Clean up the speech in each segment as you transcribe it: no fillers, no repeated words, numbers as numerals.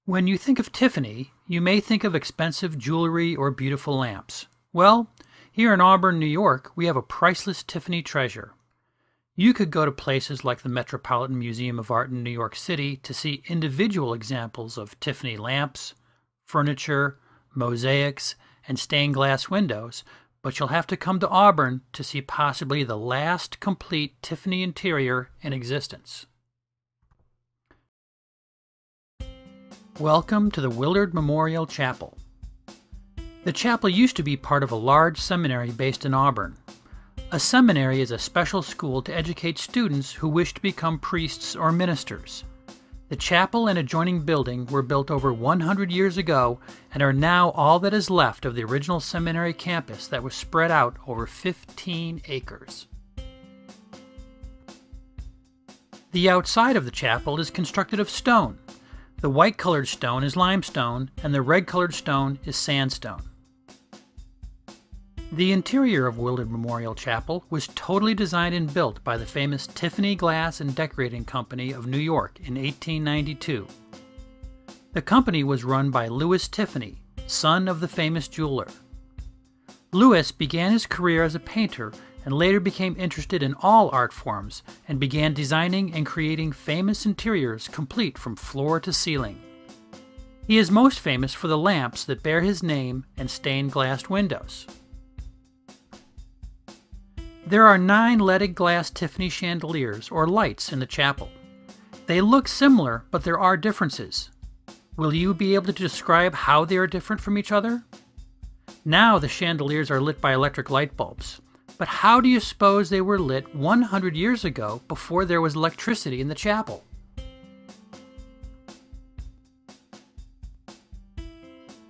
When you think of Tiffany, you may think of expensive jewelry or beautiful lamps. Well, here in Auburn, New York, we have a priceless Tiffany treasure. You could go to places like the Metropolitan Museum of Art in New York City to see individual examples of Tiffany lamps, furniture, mosaics, and stained glass windows, but you'll have to come to Auburn to see possibly the last complete Tiffany interior in existence. Welcome to the WIllard Memorial Chapel. The chapel used to be part of a large seminary based in Auburn. A seminary is a special school to educate students who wish to become priests or ministers. The chapel and adjoining building were built over 100 years ago and are now all that is left of the original seminary campus that was spread out over 15 acres. The outside of the chapel is constructed of stone. The white-colored stone is limestone, and the red-colored stone is sandstone. The interior of WIllard Memorial Chapel was totally designed and built by the famous Tiffany Glass and Decorating Company of New York in 1892. The company was run by Louis Tiffany, son of the famous jeweler. Louis began his career as a painter and later became interested in all art forms and began designing and creating famous interiors complete from floor to ceiling. He is most famous for the lamps that bear his name and stained glass windows. There are 9 leaded glass Tiffany chandeliers or lights in the chapel. They look similar, but there are differences. Will you be able to describe how they are different from each other? Now the chandeliers are lit by electric light bulbs. But how do you suppose they were lit 100 years ago before there was electricity in the chapel?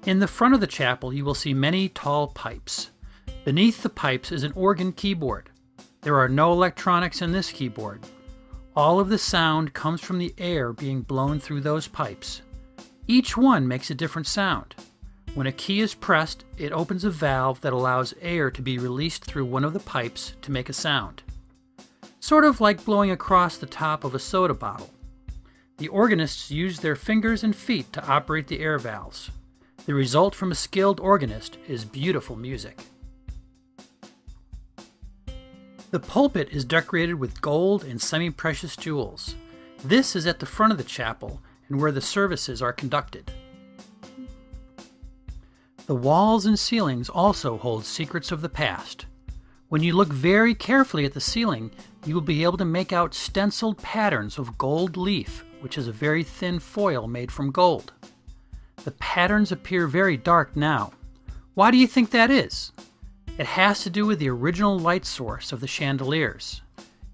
In the front of the chapel you will see many tall pipes. Beneath the pipes is an organ keyboard. There are no electronics in this keyboard. All of the sound comes from the air being blown through those pipes. Each one makes a different sound. When a key is pressed, it opens a valve that allows air to be released through one of the pipes to make a sound. Sort of like blowing across the top of a soda bottle. The organists use their fingers and feet to operate the air valves. The result from a skilled organist is beautiful music. The pulpit is decorated with gold and semi-precious jewels. This is at the front of the chapel and where the services are conducted. The walls and ceilings also hold secrets of the past. When you look very carefully at the ceiling, you will be able to make out stenciled patterns of gold leaf, which is a very thin foil made from gold. The patterns appear very dark now. Why do you think that is? It has to do with the original light source of the chandeliers.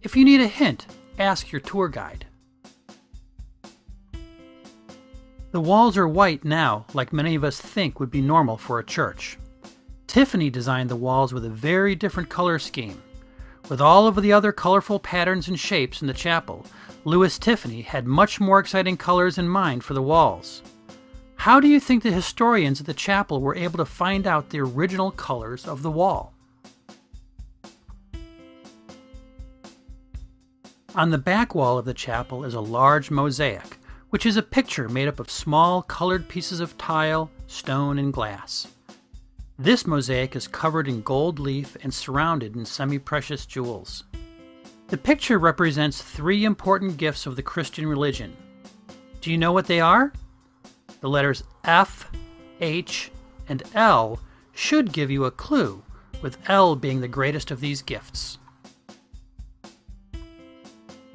If you need a hint, ask your tour guide. The walls are white now, like many of us think would be normal for a church. Tiffany designed the walls with a very different color scheme. With all of the other colorful patterns and shapes in the chapel, Louis Tiffany had much more exciting colors in mind for the walls. How do you think the historians at the chapel were able to find out the original colors of the wall? On the back wall of the chapel is a large mosaic, which is a picture made up of small colored pieces of tile, stone, and glass. This mosaic is covered in gold leaf and surrounded in semi-precious jewels. The picture represents 3 important gifts of the Christian religion. Do you know what they are? The letters F, H, and L should give you a clue, with L being the greatest of these gifts.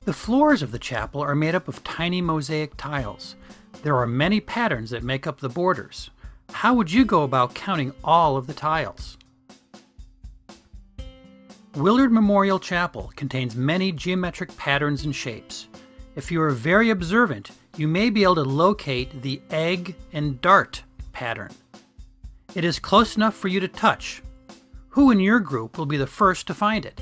The floors of the chapel are made up of tiny mosaic tiles. There are many patterns that make up the borders. How would you go about counting all of the tiles? WIllard Memorial Chapel contains many geometric patterns and shapes. If you are very observant, you may be able to locate the egg and dart pattern. It is close enough for you to touch. Who in your group will be the first to find it?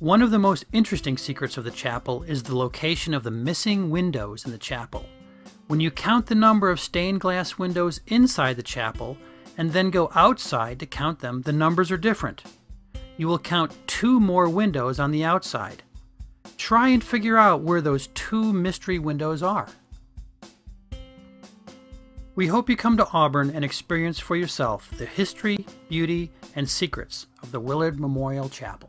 One of the most interesting secrets of the chapel is the location of the missing windows in the chapel. When you count the number of stained glass windows inside the chapel and then go outside to count them, the numbers are different. You will count 2 more windows on the outside. Try and figure out where those two mystery windows are. We hope you come to Auburn and experience for yourself the history, beauty, and secrets of the WIllard Memorial Chapel.